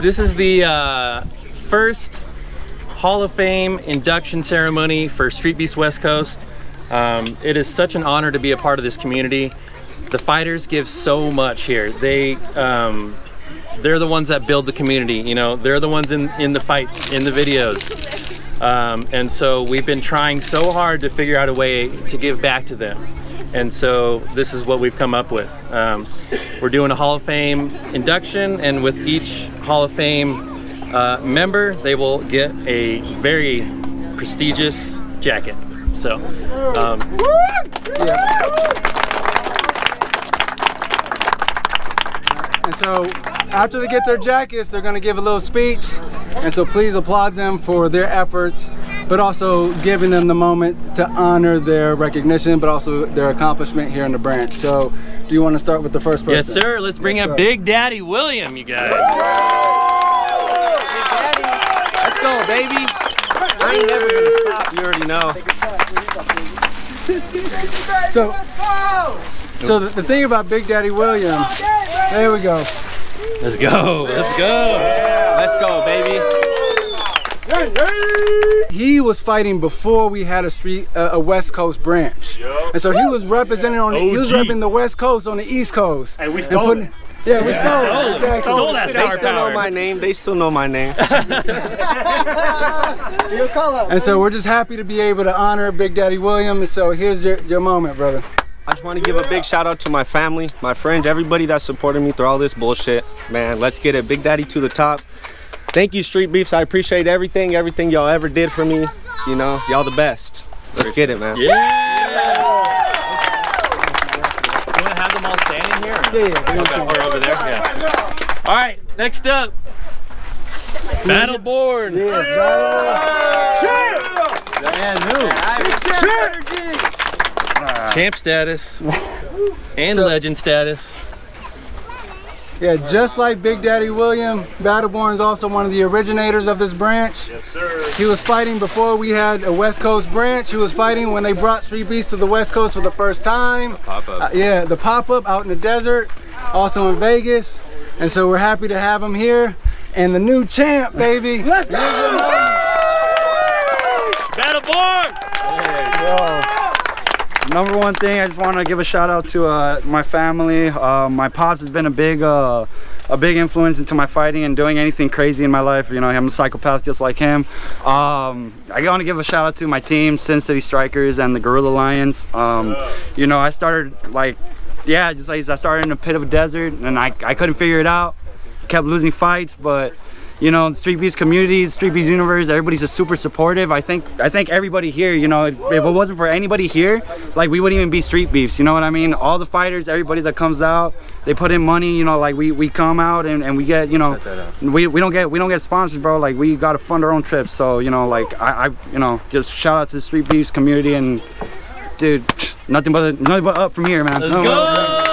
This is the first Hall of Fame induction ceremony for Streetbeefs West Coast. It is such an honor to be a part of this community. The fighters give so much here. They're the ones that build the community, you know. They're the ones in the fights, in the videos. And so we've been trying so hard to figure out a way to give back to them. And so this is what we've come up with. We're doing a Hall of Fame induction, and with each Hall of Fame member, they will get a very prestigious jacket. So, And so after they get their jackets, they're gonna give a little speech. And so please applaud them for their efforts, but also giving them the moment to honor their recognition, but also their accomplishment here in the branch. So do you want to start with the first person? Yes, sir. Let's bring up Big Daddy William, you guys. Let's go, baby. I ain't never gonna stop, you already know. So the thing about Big Daddy William, there we go. Let's go, let's go. Let's go, baby. He was fighting before we had a West Coast branch, and so he was representing he was repping the West Coast on the East Coast. And we stole it. Yeah, we stole it. Exactly. Stole that star They still know my name. They still know my name. And so we're just happy to be able to honor Big Daddy William. And so here's your moment, brother. I just want to give a big shout out to my family, my friends, everybody that supported me through all this bullshit. Man, let's get it. Big Daddy to the top. Thank you, Streetbeefs. I appreciate everything y'all ever did for me. You know, y'all the best. Let's get it, man. Yeah! You want to have them all standing here? Yeah. Or over there? Yeah. All right, next up, Battleborn. Champ status and legend status. Yeah, just like Big Daddy William, Battleborn is also one of the originators of this branch. Yes, sir. He was fighting before we had a West Coast branch. He was fighting when they brought Streetbeefs to the West Coast for the first time. Pop-up. Yeah, the pop-up out in the desert, also in Vegas. And so we're happy to have him here. And the new champ, baby. Let's go! Battleborn! Number one thing, I just want to give a shout out to my family. My pops has been a big influence into my fighting and doing anything crazy in my life. You know, I'm a psychopath just like him. I want to give a shout out to my team, Sin City Strikers and the Guerrilla Lions. You know, I started I started in a pit of a desert, and I couldn't figure it out. Kept losing fights, but you know, the Streetbeefs community, the Streetbeefs universe, everybody's just super supportive. I think everybody here, you know, if it wasn't for anybody here, like we wouldn't even be Streetbeefs, you know what I mean? All the fighters, everybody that comes out, they put in money, you know, like we come out and we get, you know, we don't get sponsors, bro. Like we gotta fund our own trips. So, you know, like I you know, just shout out to the Streetbeefs community, and dude, nothing but up from here, man. Let's go!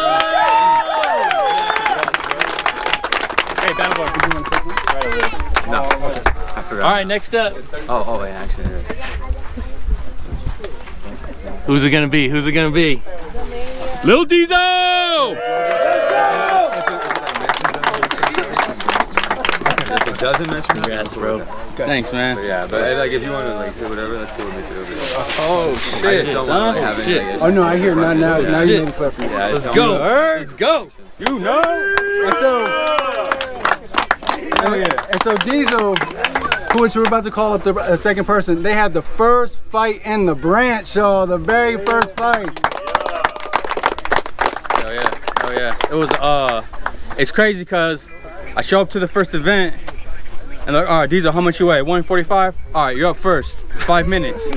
No, I forgot. All right, next up. Oh, wait, actually. Who's it gonna be? Who's it gonna be? Lil Diesel! If it doesn't mention Congrats, bro. Thanks, man. But yeah, but like if you want to like say whatever, that's cool. Oh shit! Oh no, I hear not now. Now you know the preference. Yeah, Let's go. Let's go. You know. And so Diesel, which we're about to call up the second person, they had the first fight in the branch, y'all. The very first fight. Oh yeah. It was it's crazy because I show up to the first event and they're like, all right, Diesel, how much you weigh? 145? All right, you're up first. 5 minutes.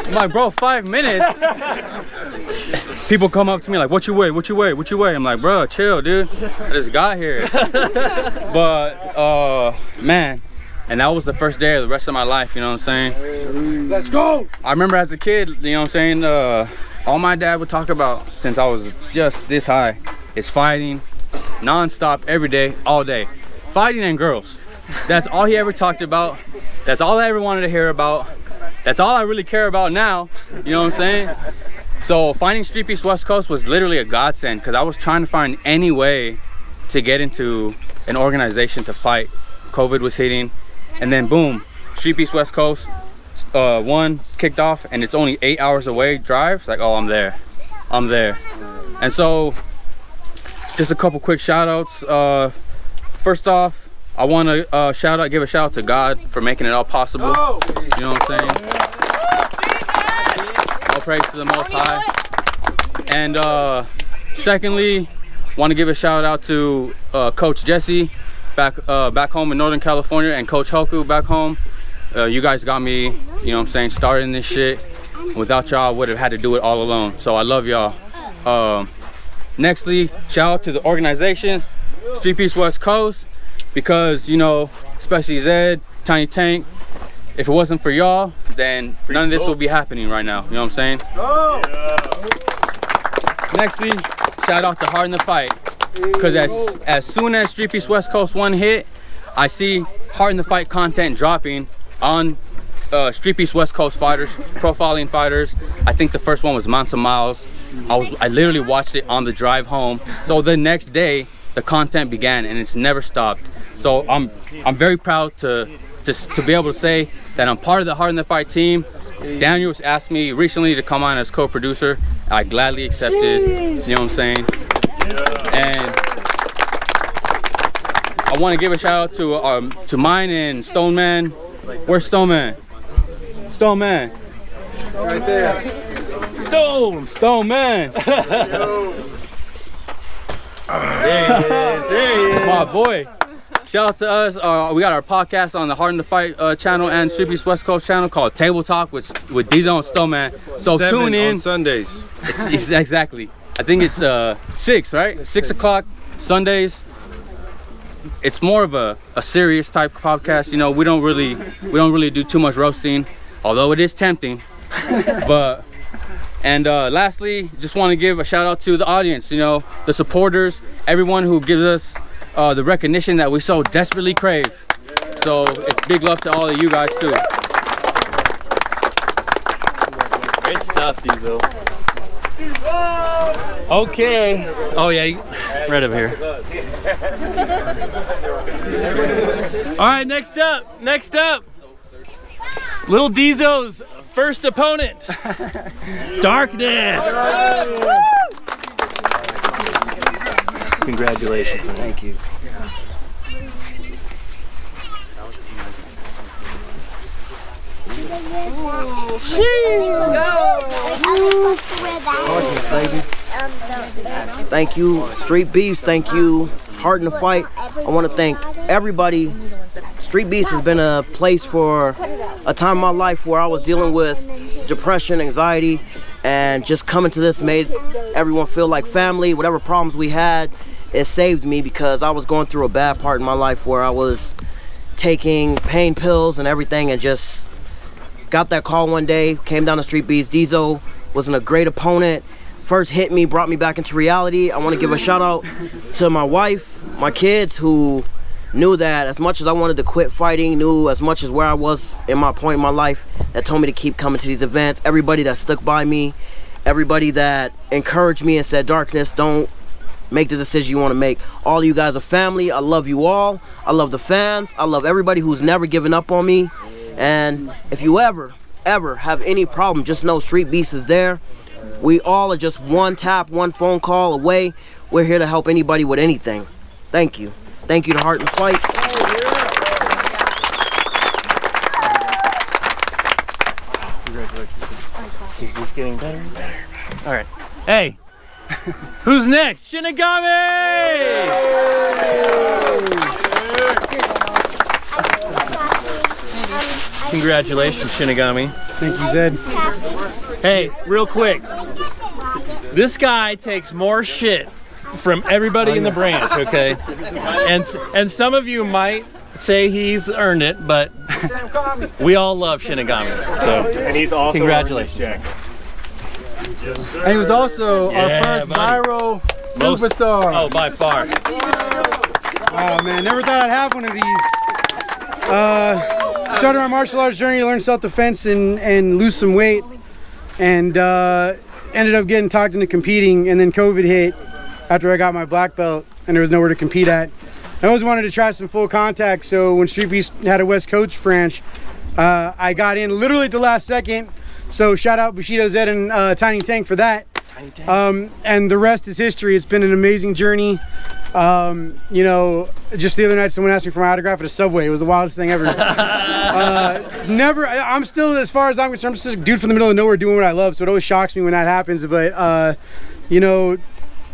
I'm like, bro, 5 minutes? People come up to me like, what you weigh? What you weigh? What you weigh? I'm like, bro, chill, dude. I just got here. But, man, and that was the first day of the rest of my life, you know what I'm saying? Let's go! I remember as a kid, you know what I'm saying, all my dad would talk about since I was just this high is fighting, non-stop, every day, all day. Fighting and girls. That's all he ever talked about. That's all I ever wanted to hear about. That's all I really care about now, you know what I'm saying? So finding Streetbeefs West Coast was literally a godsend because I was trying to find any way to get into an organization to fight. COVID was hitting, and then boom, Streetbeefs West Coast one kicked off, and it's only 8 hours away drive. It's like, oh, I'm there. And so just a couple quick shout outs. First off, I want to give a shout out to God for making it all possible. You know what I'm saying? All praise to the Most High. And secondly, want to give a shout out to Coach Jesse back home in Northern California, and Coach Hoku back home. You guys got me, you know what I'm saying, starting this shit. Without y'all, I would have had to do it all alone. So I love y'all. Nextly, shout out to the organization, Streetbeefs West Coast, because, you know, especially Zed, Tiny Tank, if it wasn't for y'all, then none of this will be happening right now. You know what I'm saying? Nextly, shout out to Hard in the Fight, because as soon as Streetbeefs West Coast 1 hit, I see Hard in the Fight content dropping on Streetbeefs West Coast fighters, profiling fighters. I think the first one was Mansa Miles. I literally watched it on the drive home. So the next day, the content began, and it's never stopped. So I'm very proud to be able to say that I'm part of the Hard in the Fight team. Daniels asked me recently to come on as co-producer. I gladly accepted. You know what I'm saying? And I want to give a shout out to mine and Stone Man. Where's Stone Man? Stone Man. Right there. Stone Man. There he is. My boy. Shout out to us. We got our podcast on the Hard in the Fight channel and Streetbeefs West Coast channel called Table Talk with Diesel and Stone Man. So 7 tune in on Sundays. It's exactly. I think it's 6, right? 6 o'clock Sundays. It's more of a serious type podcast. You know, we don't really do too much roasting, although it is tempting. And lastly, just want to give a shout out to the audience. You know, the supporters, everyone who gives us the recognition that we so desperately crave. So it's big love to all of you guys too. Great stuff, Diesel. Okay. Oh yeah, right over here. All right, next up. Little Diesel's first opponent, Darkness. Congratulations. Thank you. Thank you, Streetbeefs. Thank you, Hard in the Fight. I want to thank everybody. Streetbeefs has been a place for a time in my life where I was dealing with depression, anxiety, and just coming to this made everyone feel like family. Whatever problems we had, it saved me, because I was going through a bad part in my life where I was taking pain pills and everything, and just got that call one day, came down to Streetbeefs. Diesel wasn't a great opponent. First hit me, brought me back into reality. I want to give a shout out to my wife, my kids, who knew that as much as I wanted to quit fighting, knew as much as where I was in my point in my life, that told me to keep coming to these events. Everybody that stuck by me, everybody that encouraged me and said, Darkness, don't make the decision you want to make. All of you guys are family. I love you all. I love the fans. I love everybody who's never given up on me. And if you ever have any problem, just know Streetbeefs is there. We all are just one tap, one phone call away. We're here to help anybody with anything. Thank you. Thank you to Hard in the Fight. Congratulations. It's getting better and better. All right. Hey, who's next? Shinigami! Congratulations, Shinigami. Thank you, Zed. Hey, real quick. This guy takes more shit from everybody in the branch, okay? And some of you might say he's earned it, but we all love Shinigami. So, And he's also congratulations. Jack. And he was also Yeah, our first buddy. viral superstar. Oh, by far. Oh man, never thought I'd have one of these. Started my martial arts journey to learn self-defense and lose some weight. And ended up getting talked into competing, and then COVID hit after I got my black belt, and there was nowhere to compete at. I always wanted to try some full contact, so when Streetbeefs had a West Coast branch, I got in literally at the last second. So shout out Bushido Zed and Tiny Tank for that. And the rest is history. It's been an amazing journey. You know, just the other night someone asked me for my autograph at a Subway. It was the wildest thing ever. I'm still, as far as I'm concerned, I'm just a dude from the middle of nowhere doing what I love, so it always shocks me when that happens. But you know,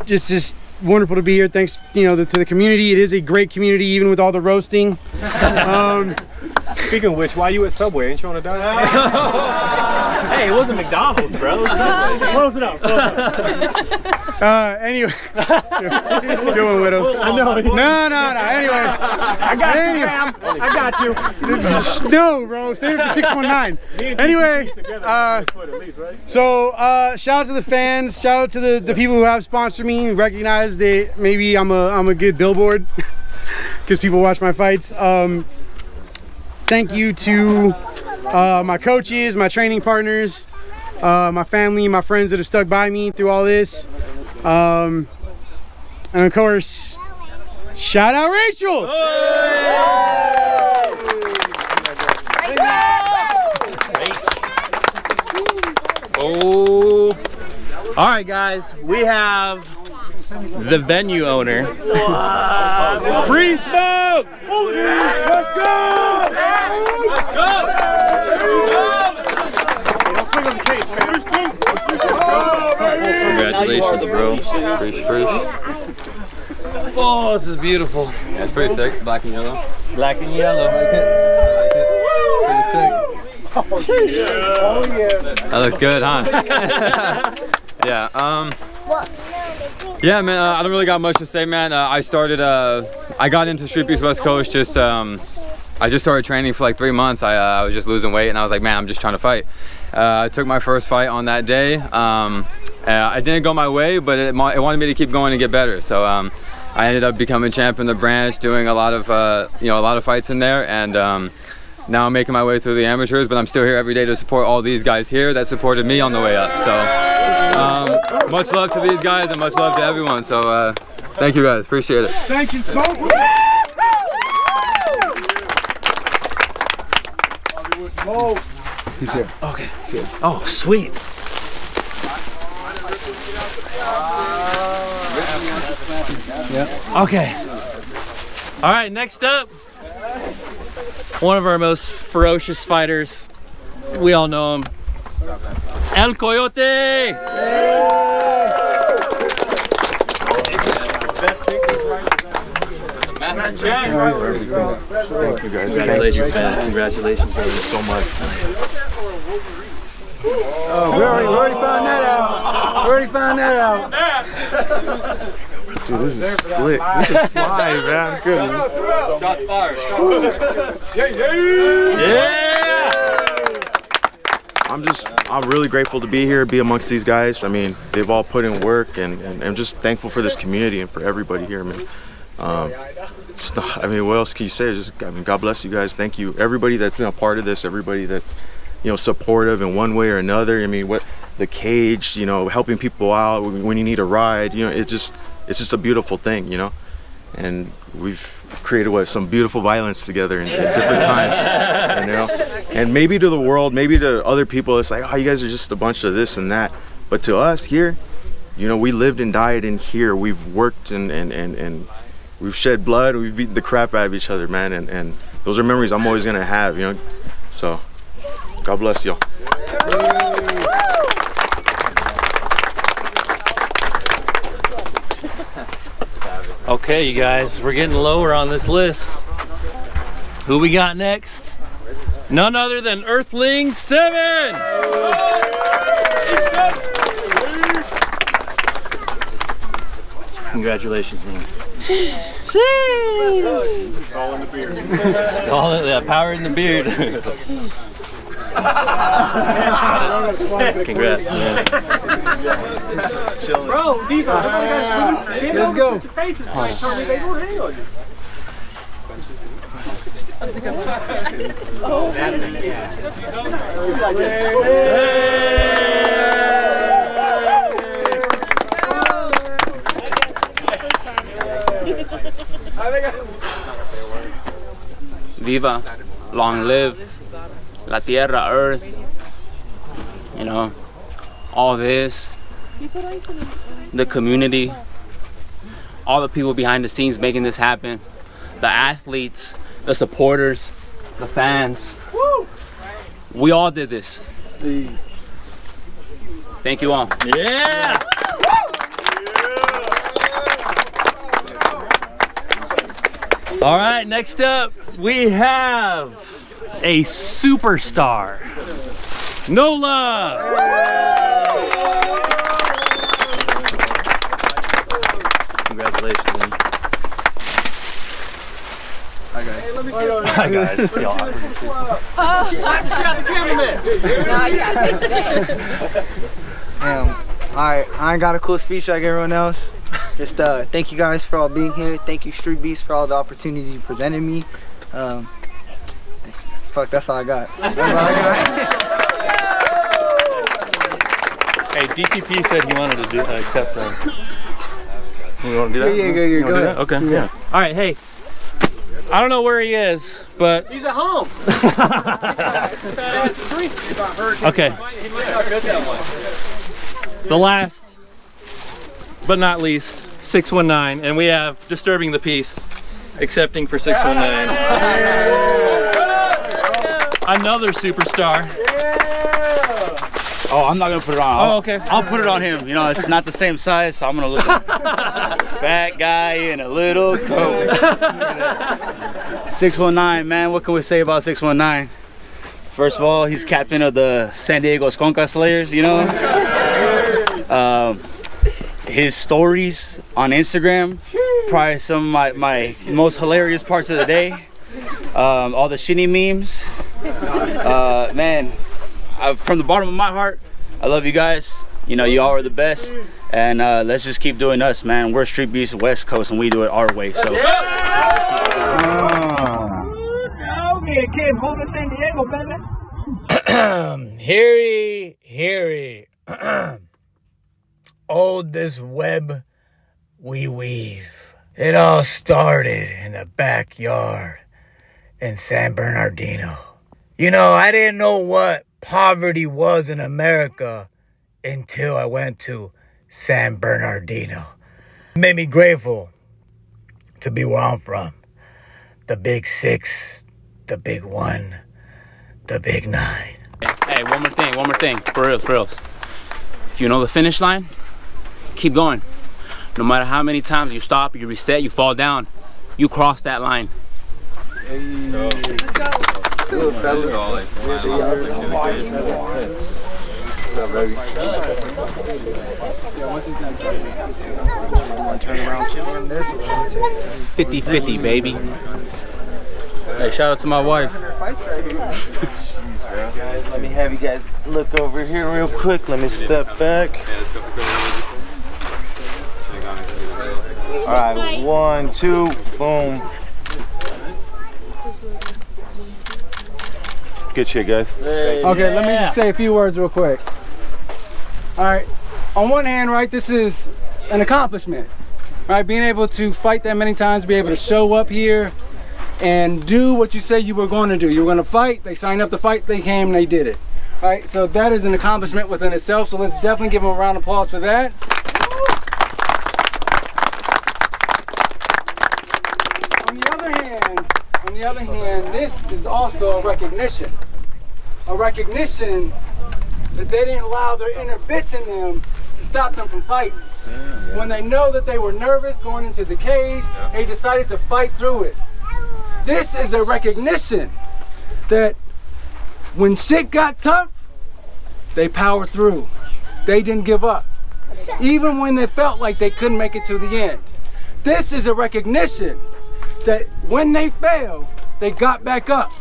just wonderful to be here. Thanks, you know, to the community. It is a great community, even with all the roasting. Speaking of which, why you at Subway? Ain't you on a diet? Hey, it wasn't McDonald's, bro. Close it up. Anyway, doing with him. I know. No. Anyway, I got you, fam. I got you. No, bro. Save it for 619. Anyway, so shout out to the fans. Shout out to the people who have sponsored me and recognize that maybe I'm a good billboard because people watch my fights. Thank you to my coaches, my training partners, my family, my friends that have stuck by me through all this. And of course, shout out Rachel! Oh. All right, guys, we have the venue owner. Free smoke! Let's go! Let's go! Congratulations, bro. Oh, this is beautiful. Yeah, it's pretty sick. Black and yellow. Black and yellow. I like it. Pretty sick. Oh yeah. That looks good, huh? Yeah. Yeah, man. I don't really got much to say, man. I got into Streetbeefs West Coast just. I just started training for like 3 months. I was just losing weight, and I was like, man, I'm just trying to fight. I took my first fight on that day. I didn't go my way, but it wanted me to keep going and get better. So I ended up becoming champ in the branch, doing a lot of a lot of fights in there, and now I'm making my way through the amateurs. But I'm still here every day to support all these guys here that supported me on the way up. So much love to these guys and much love to everyone. So thank you guys, appreciate it. Thank you, Smoke. He's here. Okay. He's here. Oh, sweet. Yeah. Okay. All right, next up, one of our most ferocious fighters. We all know him. El Coyote! Thank you guys. Congratulations, man. Congratulations, brother, so much. Oh, we already found that out. Dude, this is slick. This is fly, man. Good. Shots fired. Yeah! I'm really grateful to be here, be amongst these guys. I mean, they've all put in work, and I'm just thankful for this community and for everybody here, man. I mean, what else can you say? God bless you guys. Thank you, everybody that's been a part of this, everybody that's, supportive in one way or another. I mean, the cage, helping people out when you need a ride. It's just a beautiful thing, And we've created some beautiful violence together in different times, And maybe to the world, maybe to other people, it's like, oh, you guys are just a bunch of this and that. But to us here, we lived and died in here. We've worked and we've shed blood, we've beaten the crap out of each other, man, and those are memories I'm always gonna have, So, God bless y'all. Okay, you guys, we're getting lower on this list. Who we got next? None other than Earthlings 7! Congratulations, man. It's all in the beard. Power in the beard. Congrats, man. Bro, these are Let's go. faces. Like, tell me they don't hang on you. Viva, long live, la tierra, earth, you know, all this, the community, all the people behind the scenes making this happen, the athletes, the supporters, the fans. We all did this. Thank you all. Yeah! All right, next up we have a superstar, Nola. Congratulations, man. Hi guys. Y'all Alright, I ain't got a cool speech like everyone else. Just thank you guys for all being here. Thank you Streetbeefs for all the opportunities you presented me. Fuck, that's all I got. That's all I got. Hey, DTP said he wanted to accept them. You want to do that? Yeah, go ahead. Okay, yeah. All right, hey. I don't know where he is, but He's at home. okay. The last, but not least, 619, and we have Disturbing the Peace, accepting for 619. Another superstar. Oh, I'm not gonna put it on. Oh, okay. I'll put it on him. You know, it's not the same size, so I'm gonna look like a fat guy in a little coat. 619, man. What can we say about 619? First of all, he's captain of the San Diego Skonka Slayers. You know, his stories on Instagram, probably some of my most hilarious parts of the day. All the Shinny memes. Man. From the bottom of my heart, I love you guys. You know, you all are the best. And let's just keep doing us, man. We're Streetbeefs West Coast, and we do it our way. So. Heary, heary. Oh, this web we weave. It all started in the backyard in San Bernardino. You know, I didn't know what poverty was in America until I went to San Bernardino. It made me grateful to be where I'm from. The big 6, the big 1, the big 9. Hey, one more thing, for reals. If you know the finish line, keep going. No matter how many times you stop, you reset, you fall down, you cross that line. Let's go. Good, fellas. Turn around, 50-50, baby. Hey, shout out to my wife. Guys, let me have you guys look over here real quick. Let me step back. All right, 1, 2, boom. Good shit, guys. Okay, let me just say a few words real quick. All right, on one hand, right, this is an accomplishment, right? Being able to fight that many times, be able to show up here and do what you say you were going to do. You were going to fight, they signed up to fight, they came, and they did it. All right, so that is an accomplishment within itself, so let's definitely give them a round of applause for that. On the other hand, this is also a recognition that they didn't allow their inner bitch in them to stop them from fighting. When they know that they were nervous going into the cage, they decided to fight through it. This is a recognition that when shit got tough, they powered through. They didn't give up, even when they felt like they couldn't make it to the end. This is a recognition that when they failed, they got back up.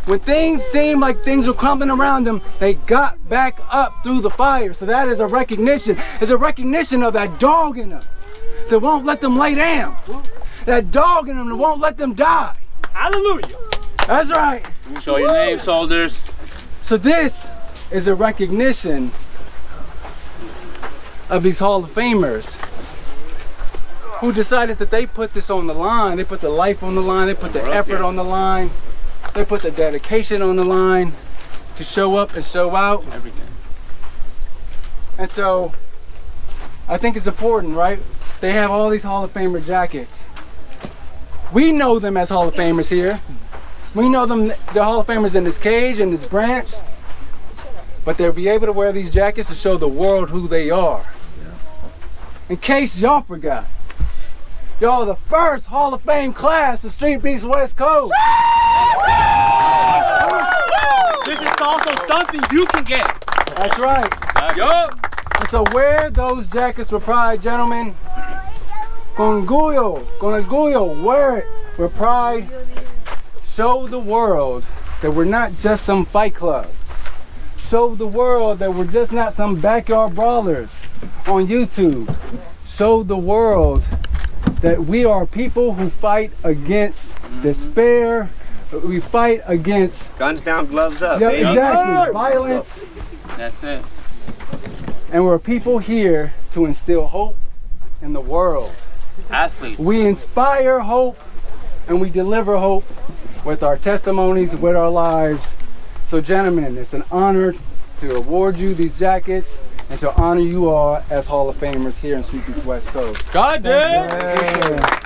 When things seemed like things were crumbling around them, they got back up through the fire. So that is a recognition. It's a recognition of that dog in them that won't let them lay down. That dog in them that won't let them die. Hallelujah. That's right. Show your name, soldiers. So this is a recognition of these Hall of Famers who decided that they put this on the line. They put the life on the line, they put the effort on the line, they put the dedication on the line to show up and show out. Everything. And so I think it's important, right? They have all these Hall of Famer jackets. We know them as Hall of Famers here. We know them, the Hall of Famers in this cage, in this branch. But they'll be able to wear these jackets to show the world who they are. In case y'all forgot, y'all the first Hall of Fame class of Streetbeefs West Coast. This is also something you can get. That's right. Yup. And so wear those jackets with pride, gentlemen. Con orgullo, wear it with pride. Show the world that we're not just some fight club. Show the world that we're just not some backyard brawlers on YouTube. Show the world that we are people who fight against despair. We fight against guns down, gloves up. Yeah, exactly. Violence. That's it. And we're people here to instill hope in the world. Athletes. We inspire hope and we deliver hope with our testimonies, with our lives. So gentlemen, it's an honor to award you these jackets and to honor you all as Hall of Famers here in Streetbeefs West Coast. God damn! Yeah.